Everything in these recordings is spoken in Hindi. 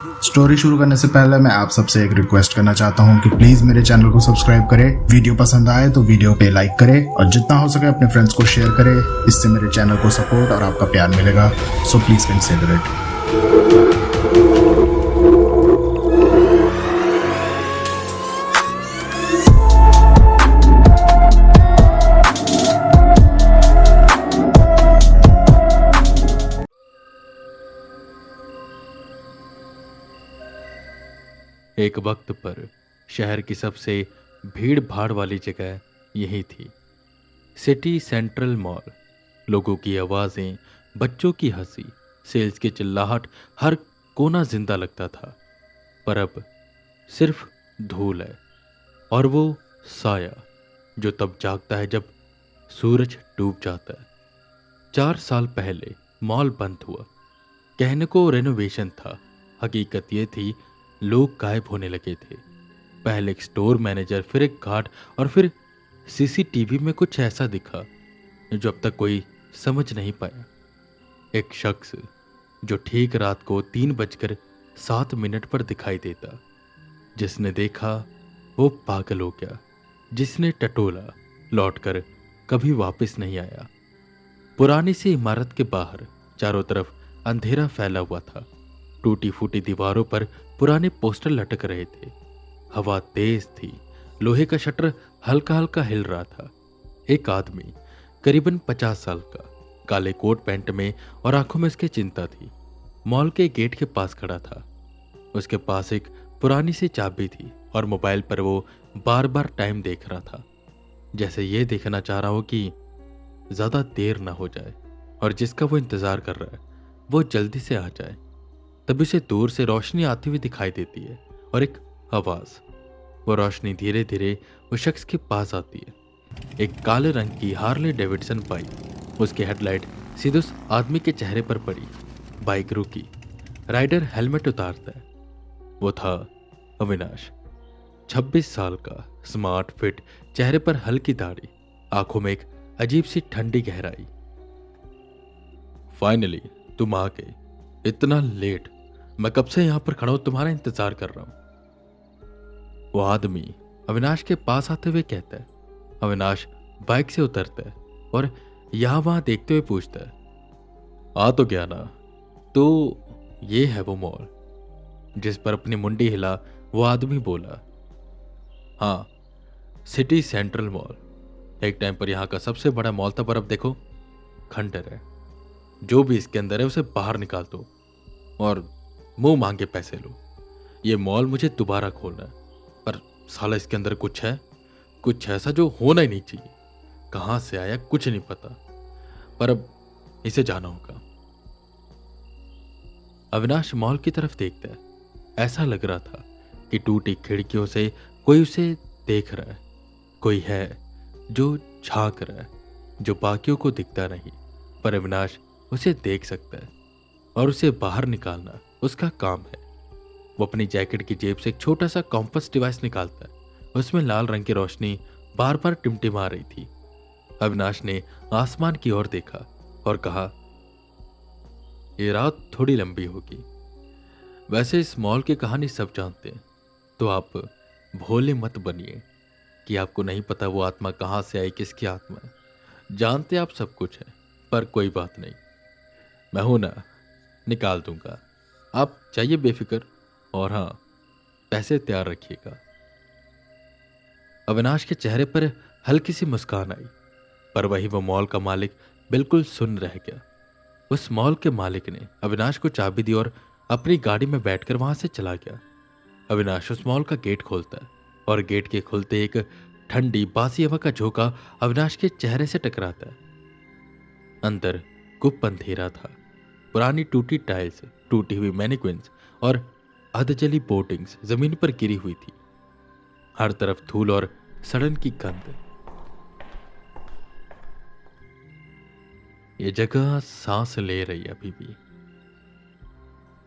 स्टोरी शुरू करने से पहले मैं आप सबसे एक रिक्वेस्ट करना चाहता हूँ कि प्लीज मेरे चैनल को सब्सक्राइब करें, वीडियो पसंद आए तो वीडियो पे लाइक करें और जितना हो सके अपने फ्रेंड्स को शेयर करें। इससे मेरे चैनल को सपोर्ट और आपका प्यार मिलेगा, सो प्लीज कंसिडर इट। एक वक्त पर शहर की सबसे भीड़ भाड़ वाली जगह यही थी, सिटी सेंट्रल मॉल। लोगों की आवाज़ें, बच्चों की हंसी, सेल्स की चिल्लाहट, हर कोना जिंदा लगता था। पर अब सिर्फ धूल है, और वो साया जो तब जागता है जब सूरज डूब जाता है। 4 साल पहले मॉल बंद हुआ। कहने को रेनोवेशन था, हकीकत ये थी लोग गायब होने लगे थे। पहले एक स्टोर मैनेजर, फिर एक गार्ड, और फिर सीसीटीवी में कुछ ऐसा दिखा जो अब तक कोई समझ नहीं पाया। एक शख्स जो ठीक रात को 3:07 पर दिखाई देता। जिसने देखा वो पागल हो गया, जिसने टटोला लौटकर कभी वापस नहीं आया। पुरानी सी इमारत के बाहर चारों तरफ अंधेरा फैला हुआ था। टूटी फूटी दीवारों पर पुराने पोस्टर लटक रहे थे। हवा तेज थी, लोहे का शटर हल्का हल्का हिल रहा था। एक आदमी करीबन 50 साल का, काले कोट पैंट में और आंखों में उसकी चिंता थी, मॉल के गेट के पास खड़ा था। उसके पास एक पुरानी सी चाबी थी और मोबाइल पर वो बार बार टाइम देख रहा था, जैसे ये देखना चाह रहा हो कि ज्यादा देर ना हो जाए और जिसका वो इंतजार कर रहा है वो जल्दी से आ जाए। तभी उसे दूर से रोशनी आती हुई दिखाई देती है और एक आवाज। वो रोशनी धीरे धीरे उस शख्स के पास आती है। एक काले रंग की हार्ले डेविडसन बाइक। उसकी हेडलाइट सीधे उस आदमी के चेहरे पर पड़ी। बाइक रुकी। राइडर हेलमेट उतारता है। वो था अविनाश, 26 साल का, स्मार्ट फिट, चेहरे पर हल्की दाढ़ी, आंखों में एक अजीब सी ठंडी गहराई। फाइनली तुम आ गए, इतना लेट। मैं कब से यहां पर खड़ा हूं, तुम्हारा इंतजार कर रहा हूं। वो आदमी अविनाश के पास आते हुए कहता है। अविनाश बाइक से उतरता है और यहां वहां देखते हुए पूछता है, आ तो गया ना? तो ये है वो मॉल? जिस पर अपनी मुंडी हिला वो आदमी बोला, हाँ, सिटी सेंट्रल मॉल। एक टाइम पर यहां का सबसे बड़ा मॉल था, पर अब देखो खंडर है। जो भी इसके अंदर है उसे बाहर निकाल दो और मुंह मांगे पैसे लो। ये मॉल मुझे दोबारा खोलना है, पर साला इसके अंदर कुछ है, कुछ ऐसा जो होना ही नहीं चाहिए। कहां से आया कुछ नहीं पता, पर अब इसे जाना होगा। अविनाश मॉल की तरफ देखता है। ऐसा लग रहा था कि टूटी खिड़कियों से कोई उसे देख रहा है। कोई है जो झांक रहा है, जो बाकियों को दिखता नहीं, पर अविनाश उसे देख सकता है और उसे बाहर निकालना उसका काम है। वो अपनी जैकेट की जेब से एक छोटा सा कॉम्पास डिवाइस निकालता है। उसमें लाल रंग की रोशनी बार बार टिमटिमा रही थी। अविनाश ने आसमान की ओर देखा और कहा, ये रात थोड़ी लंबी होगी। वैसे इस मॉल की कहानी सब जानते हैं, तो आप भोले मत बनिए कि आपको नहीं पता वो आत्मा कहां से आई, किसकी आत्मा है। जानते आप सब कुछ है, पर कोई बात नहीं, मैं हूं ना, निकाल दूंगा। आप चाहिए बेफिक्र, और हाँ, पैसे तैयार रखिएगा। अविनाश के चेहरे पर हल्की सी मुस्कान आई, पर वही वो मॉल का मालिक बिल्कुल सुन्न रह गया। उस मॉल के मालिक ने अविनाश को चाबी दी और अपनी गाड़ी में बैठकर वहां से चला गया। अविनाश उस मॉल का गेट खोलता है और गेट के खुलते एक ठंडी बासी हवा का झोंका अविनाश के चेहरे से टकराता है। अंदर गुप्त अंधेरा था। पुरानी टूटी टाइल्स, टूटी हुई मैनिक्विन्स और अधजली बोर्डिंग्स जमीन पर गिरी हुई थी। हर तरफ धूल और सड़न की गंध। ये जगह सांस ले रही है अभी भी।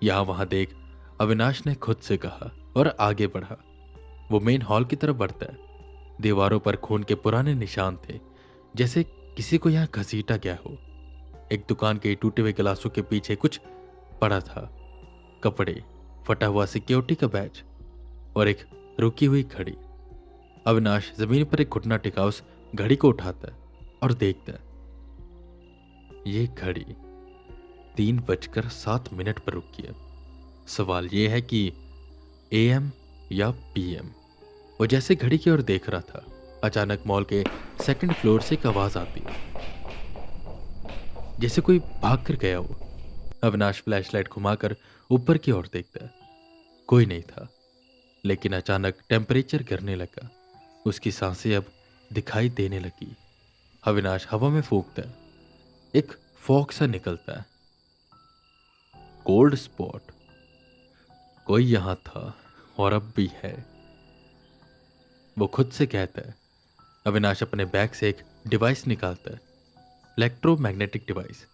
यहां वहां देख, अविनाश ने खुद से कहा और आगे बढ़ा। वो मेन हॉल की तरफ बढ़ता है। दीवारों पर खून के पुराने निशान थे, जैसे किसी को यहां घसीटा गया हो। एक दुकान के टूटे हुए गिलासों के पीछे कुछ पड़ा था, कपड़े, फटा हुआ सिक्योरिटी का बैज और एक रुकी हुई घड़ी। अविनाश जमीन पर एक घुटना टिका उस घड़ी को उठाता है और देखता है ये घड़ी 3:07 पर रुकी है। सवाल ये है कि AM या PM। वो जैसे घड़ी की ओर देख रहा था, अचानक मॉल के सेकंड फ्लोर से एक आवाज आती है, जैसे कोई भाग कर गया हो। अविनाश फ्लैशलाइट घुमाकर ऊपर की ओर देखता है, कोई नहीं था। लेकिन अचानक टेम्परेचर गिरने लगा, उसकी सांसें अब दिखाई देने लगी। अविनाश हवा में फूंकता है, एक फॉग सा निकलता है। कोल्ड स्पॉट, कोई यहां था और अब भी है, वो खुद से कहता है। अविनाश अपने बैग से एक डिवाइस निकालता है, इलेक्ट्रोमैग्नेटिक डिवाइस।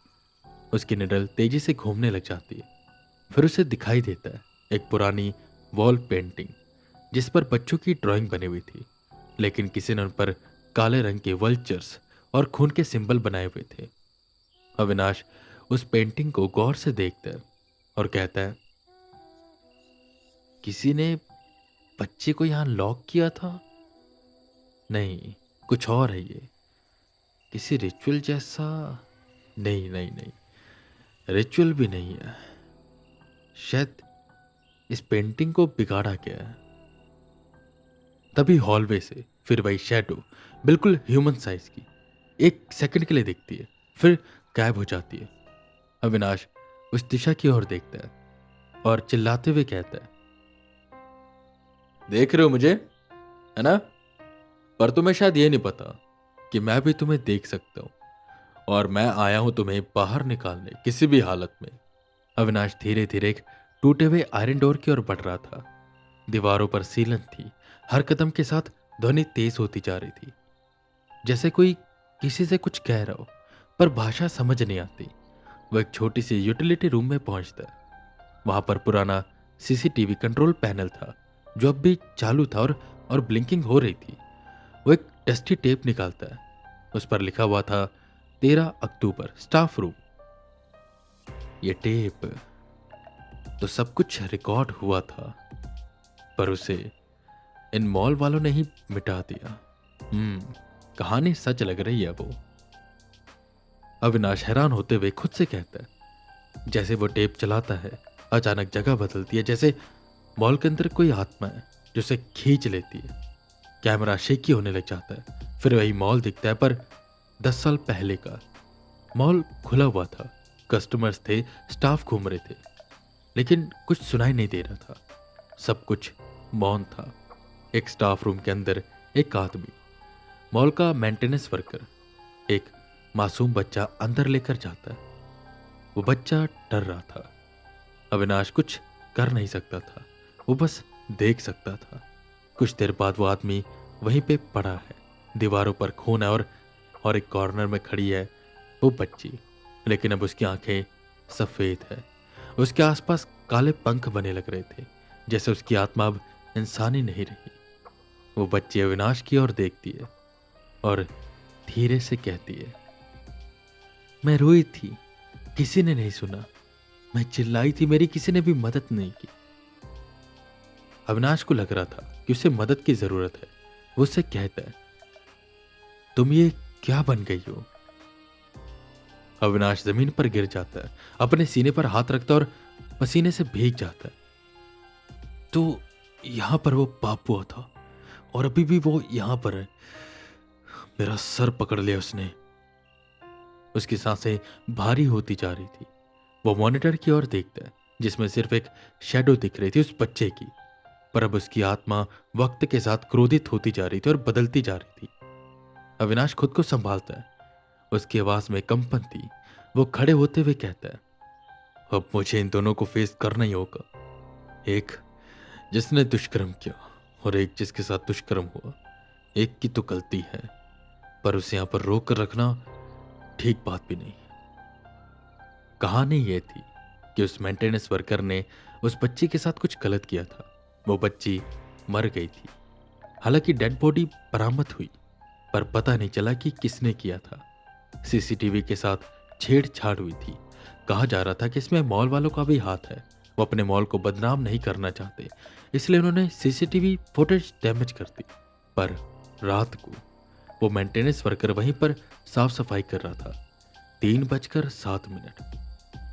उसकी निडल तेजी से घूमने लग जाती है। फिर उसे दिखाई देता है एक पुरानी वॉल पेंटिंग जिस पर बच्चों की ड्राइंग बनी हुई थी, लेकिन किसी ने उन पर काले रंग के वल्चर्स और खून के सिंबल बनाए हुए थे। अविनाश उस पेंटिंग को गौर से देखता है और कहता है, किसी ने बच्चे को यहां लॉक किया था? नहीं, कुछ और है ये, किसी रिचुअल जैसा। नहीं नहीं नहीं, रिचुअल भी नहीं है, शायद इस पेंटिंग को बिगाड़ा गया है। तभी हॉलवे से फिर वही शैडो, बिल्कुल ह्यूमन साइज की, 1 सेकंड के लिए दिखती है, फिर गायब हो जाती है। अविनाश उस दिशा की ओर देखता है और चिल्लाते हुए कहता है, देख रहे हो मुझे, है ना? पर तुम्हें शायद ये नहीं पता कि मैं भी तुम्हें देख सकता हूं, और मैं आया हूं तुम्हें बाहर निकालने, किसी भी हालत में। अविनाश धीरे धीरे एक टूटे हुए आयरन डोर की ओर बढ़ रहा था। दीवारों पर सीलन थी, हर कदम के साथ ध्वनि तेज होती जा रही थी, जैसे कोई किसी से कुछ कह रहा हो पर भाषा समझ नहीं आती। वो एक छोटी सी यूटिलिटी रूम में पहुंचता है। वहां पर पुराना CCTV कंट्रोल पैनल था जो अब भी चालू था और ब्लिंकिंग हो रही थी। वो एक डस्टी टेप निकालता है, उस पर लिखा हुआ था 13 अक्टूबर, स्टाफ रूम। ये टेप तो सब कुछ रिकॉर्ड हुआ था, पर उसे इन मॉल वालों ने ही मिटा दिया। कहानी सच लग रही है वो। अविनाश हैरान होते हुए खुद से कहता है। जैसे वो टेप चलाता है, अचानक जगह बदलती है, जैसे मॉल के अंदर कोई आत्मा है जो उसे खींच लेती है। कैमरा शेकी होने लग जाता है, फिर वही मॉल दिखता है, पर 10 साल पहले का। मॉल खुला हुआ था, कस्टमर्स थे, स्टाफ घूम रहे थे, लेकिन कुछ सुनाई नहीं दे रहा था। सब कुछ मौन था। एक स्टाफ रूम के अंदर एक आदमी, मॉल का मेंटेनेंस वर्कर, एक मासूम बच्चा अंदर लेकर जाता है। वो बच्चा डर रहा था। अविनाश कुछ कर नहीं सकता था, वो बस देख सकता था। कुछ देर बाद वो आदमी वहीं पे पड़ा है, दीवारों पर खून है और एक कॉर्नर में खड़ी है वो बच्ची, लेकिन अब उसकी आंखें सफेद है। उसके आसपास काले पंख बने लग रहे थे, जैसे उसकी आत्मा अब इंसानी नहीं रही। वो बच्ची अविनाश की ओर देखती है और धीरे से कहती है, मैं रोई थी, किसी ने नहीं सुना। मैं चिल्लाई थी, मेरी किसी ने भी मदद नहीं की। अविनाश को लग रहा था कि उसे मदद की जरूरत है। वो उससे कहता है, तुम ये क्या बन गई हो? अविनाश जमीन पर गिर जाता है, अपने सीने पर हाथ रखता है और पसीने से भीग जाता है। तो यहां पर वो पाप हुआ था और अभी भी वो यहां पर है। मेरा सर पकड़ लिया उसने। उसकी सांसें भारी होती जा रही थी। वो मॉनिटर की ओर देखता है, जिसमें सिर्फ एक शैडो दिख रही थी उस बच्चे की, पर अब उसकी आत्मा वक्त के साथ क्रोधित होती जा रही थी और बदलती जा रही थी। अविनाश खुद को संभालता है, उसकी आवाज में कंपन थी। वो खड़े होते हुए कहता है, अब मुझे इन दोनों को फेस करना ही होगा। एक जिसने दुष्कर्म किया और एक जिसके साथ दुष्कर्म हुआ। एक की तो गलती है, पर उसे यहां पर रोक कर रखना ठीक बात भी नहीं। कहानी यह थी कि उस मेंटेनेंस वर्कर ने उस बच्ची के साथ कुछ गलत किया था। वो बच्ची मर गई थी। हालांकि डेड बॉडी बरामद हुई, पर पता नहीं चला कि किसने किया था। CCTV के साथ छेड़छाड़ हुई थी। कहा जा रहा था कि इसमें मॉल वालों का भी हाथ है। वो अपने मॉल को बदनाम नहीं करना चाहते, इसलिए उन्होंने सीसीटीवी फुटेज डैमेज कर दी। पर रात को वो मेंटेनेंस वर्कर वहीं पर साफ सफाई कर रहा था। 3:07।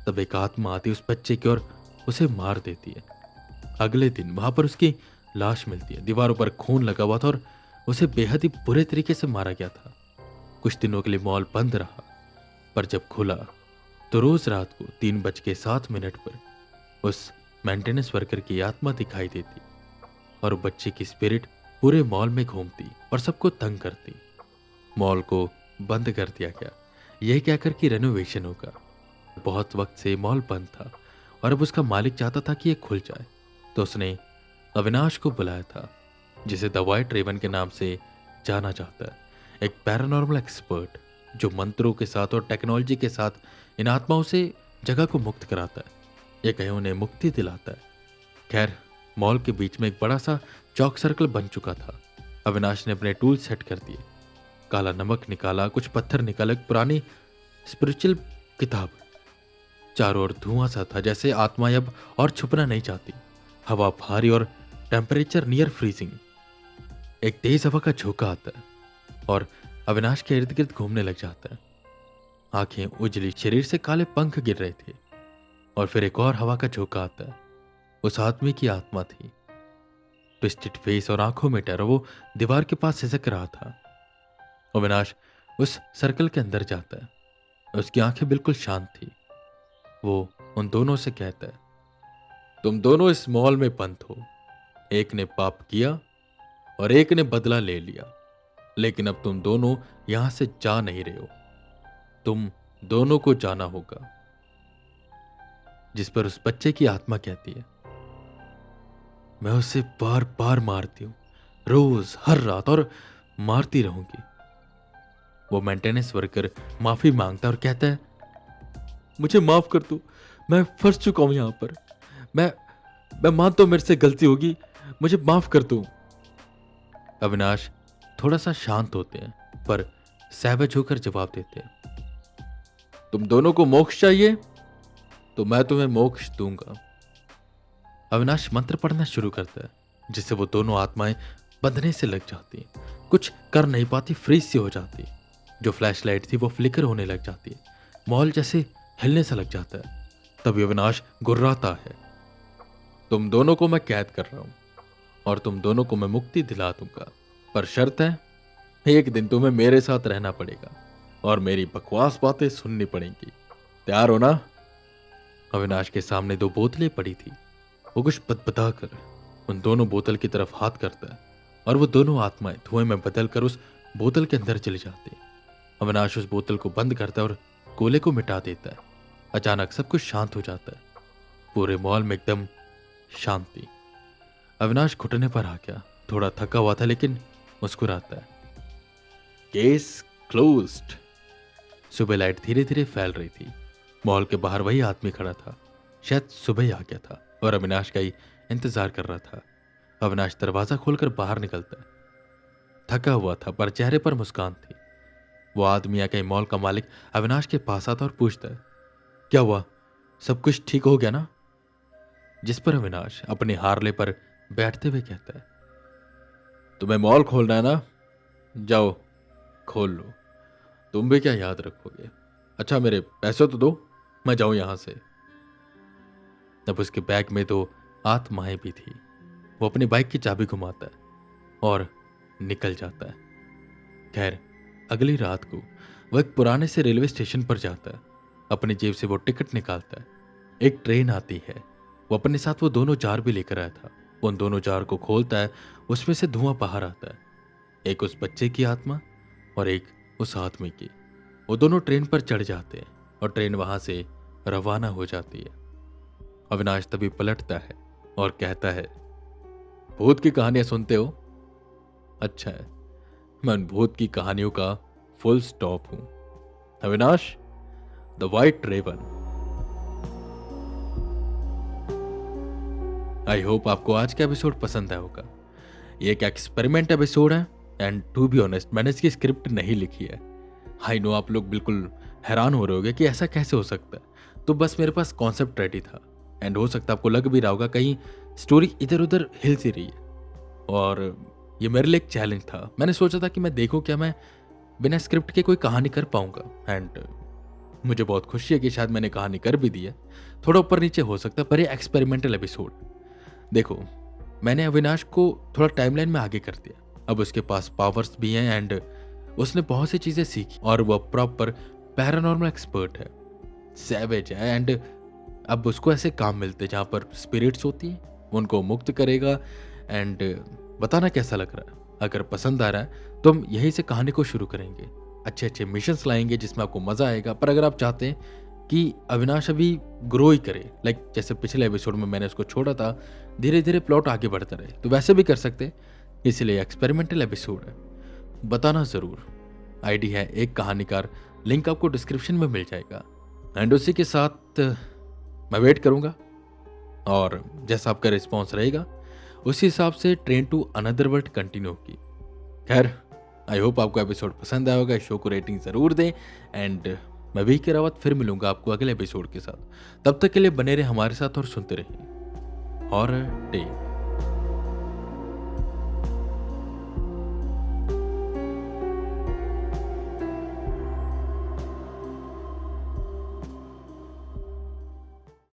तब एक आत्मा आती उस बच्चे की और उसे मार देती है। अगले दिन वहां पर उसकी लाश मिलती है। दीवारों पर खून लगा हुआ था और उसे बेहद ही बुरे तरीके से मारा गया था। कुछ दिनों के लिए मॉल बंद रहा, पर जब खुला तो रोज रात को 3:07 पर उस मेंटेनेंस वर्कर की आत्मा दिखाई देती और बच्चे की स्पिरिट पूरे मॉल में घूमती और सबको तंग करती। मॉल को बंद कर दिया गया, यह कहकर कि रेनोवेशन होगा। बहुत वक्त से मॉल बंद था और अब उसका मालिक चाहता था कि यह खुल जाए, तो उसने अविनाश को बुलाया था, जिसे द वाइट रेवन के नाम से जाना जाता है। एक पैरानॉर्मल एक्सपर्ट जो मंत्रों के साथ और टेक्नोलॉजी के साथ इन आत्माओं से जगह को मुक्त कराता है, यह कहीं उन्हें मुक्ति दिलाता है। खैर, मॉल के बीच में एक बड़ा सा चौक सर्कल बन चुका था। अविनाश ने अपने टूल सेट कर दिए, काला नमक निकाला, कुछ पत्थर निकाले, एक पुरानी स्पिरिचुअल किताब। चारों ओर धुआं सा था, जैसे आत्माएं अब और छुपना नहीं चाहती। हवा भारी और टेम्परेचर नियर फ्रीजिंग। एक तेज हवा का झोंका आता है और अविनाश के इर्द गिर्द घूमने लग जाता है। आंखें उजली, शरीर से काले पंख गिर रहे थे। और फिर एक और हवा का झोंका आता है। उस आदमी की आत्मा थी, ट्विस्टेड फेस और आंखों में डर। वो दीवार के पास सिसक रहा था। अविनाश उस सर्कल के अंदर जाता है। उसकी आंखें बिल्कुल शांत थी। वो उन दोनों से कहता है, तुम दोनों इस मॉल में बंद हो। एक ने पाप किया और एक ने बदला ले लिया, लेकिन अब तुम दोनों यहां से जा नहीं रहे हो। तुम दोनों को जाना होगा। जिस पर उस बच्चे की आत्मा कहती है, मैं उसे बार बार मारती हूं, रोज हर रात, और मारती रहूंगी। वो मेंटेनेंस वर्कर माफी मांगता और कहता है, मुझे माफ कर दो, मैं फंस चुका हूं यहां पर। मैं मानता हूं मेरे से गलती होगी, मुझे माफ कर दो। अविनाश थोड़ा सा शांत होते हैं, पर सैवेज होकर जवाब देते हैं, तुम दोनों को मोक्ष चाहिए तो मैं तुम्हें मोक्ष दूंगा। अविनाश मंत्र पढ़ना शुरू करता है, जिससे वो दोनों आत्माएं बंधने से लग जाती। कुछ कर नहीं पाती, फ्रीज सी हो जाती। जो फ्लैशलाइट थी वो फ्लिकर होने लग जाती। मॉल जैसे हिलने से लग जाता है। तभी अविनाश गुर्राता है, तुम दोनों को मैं कैद कर रहा हूं और तुम दोनों को मैं मुक्ति दिला दूंगा, पर शर्त है, एक दिन तुम्हें मेरे साथ रहना पड़ेगा और मेरी बकवास बातें सुननी पड़ेंगी। तैयार हो ना? अविनाश के सामने 2 बोतलें पड़ी थी। वो कुछ बतबता उन दोनों बोतल की तरफ हाथ करता है और वो दोनों आत्माएं धुएं में बदलकर उस बोतल के अंदर चली जाती। अविनाश उस बोतल को बंद करता है और गोले को मिटा देता है। अचानक सब कुछ शांत हो जाता है। पूरे मॉल में एकदम शांति। अविनाश घुटने पर आ गया, थोड़ा थका हुआ था लेकिन मुस्कुराता है। Case closed. सुबह लाइट धीरे धीरे फैल रही थी। मॉल के बाहर वही आदमी खड़ा था, शायद सुबह ही आ गया था और अविनाश का ही इंतजार कर रहा था। अविनाश दरवाजा खोलकर बाहर निकलता है। थका हुआ था पर चेहरे पर मुस्कान थी। वो आदमी आके मॉल का मालिक अविनाश के पास आता और पूछता है, क्या हुआ, सब कुछ ठीक हो गया ना? जिस पर अविनाश अपने हारले पर बैठते हुए कहता है, तुम्हें मॉल खोलना है ना, जाओ खोल लो, तुम भी क्या याद रखोगे। अच्छा मेरे पैसे तो दो, मैं जाऊं यहां से। तब उसके बैग में 2 आत्माएं भी थी। वो अपनी बाइक की चाबी घुमाता है और निकल जाता है। खैर, अगली रात को वो एक पुराने से रेलवे स्टेशन पर जाता है। अपनी जेब से वो टिकट निकालता है। एक ट्रेन आती है। वो अपने साथ वो दोनों जार भी लेकर आया था। उन दोनों जार को खोलता है, उसमें से धुआं बाहर आता है। एक उस बच्चे की आत्मा और एक उस आदमी की। वो दोनों ट्रेन पर चढ़ जाते हैं और ट्रेन वहां से रवाना हो जाती है। अविनाश तभी पलटता है और कहता है, भूत की कहानियां सुनते हो? अच्छा है, मैं उन भूत की कहानियों का फुल स्टॉप हूं। Avinash, the White Raven. I hope आपको आज का एपिसोड पसंद आया होगा। ये एक एक्सपेरिमेंट एपिसोड है एंड टू बी ऑनेस्ट मैंने इसकी स्क्रिप्ट नहीं लिखी है। आई नो आप लोग बिल्कुल हैरान हो रहे होगे कि ऐसा कैसे हो सकता है। तो बस मेरे पास कॉन्सेप्ट रेडी था एंड हो सकता है आपको लग भी रहा होगा कहीं स्टोरी इधर उधर हिल सी रही है। और ये मेरे लिए एक चैलेंज था। मैंने सोचा था कि मैं देखूं क्या मैं बिना स्क्रिप्ट के कोई कहानी कर पाऊंगा। एंड मुझे बहुत खुशी है कि शायद मैंने कहानी कर भी दी है। थोड़ा ऊपर नीचे हो सकता है पर ये एक्सपेरिमेंटल एपिसोड। देखो, मैंने अविनाश को थोड़ा टाइमलाइन में आगे कर दिया। अब उसके पास पावर्स भी हैं एंड उसने बहुत सी चीज़ें सीखी और वह प्रॉपर पैरानॉर्मल एक्सपर्ट है, सैवेज है। एंड अब उसको ऐसे काम मिलते हैं जहाँ पर स्पिरिट्स होती हैं, वो उनको मुक्त करेगा। एंड बताना कैसा लग रहा है। अगर पसंद आ रहा है तो हम यहीं से कहानी को शुरू करेंगे। अच्छे अच्छे मिशंस लाएंगे जिसमें आपको मज़ा आएगा। पर अगर आप चाहते हैं कि अविनाश अभी ग्रो ही करे, लाइक जैसे पिछले एपिसोड में मैंने उसको छोड़ा था, धीरे धीरे प्लॉट आगे बढ़ता रहे, तो वैसे भी कर सकते हैं। इसलिए एक्सपेरिमेंटल एपिसोड है। बताना ज़रूर। आईडी है एक कहानीकार, लिंक आपको डिस्क्रिप्शन में मिल जाएगा। एंड उसी के साथ मैं वेट करूँगा और जैसा आपका रिस्पॉन्स रहेगा उसी हिसाब से train to another world continue होगी। खैर, आई होप आपको एपिसोड पसंद आया होगा। शो को रेटिंग ज़रूर दें। एंड मैं भी के रावत फिर मिलूंगा आपको अगले एपिसोड के साथ। तब तक के लिए बने रहे हमारे साथ और सुनते रहिए हॉरर टेल।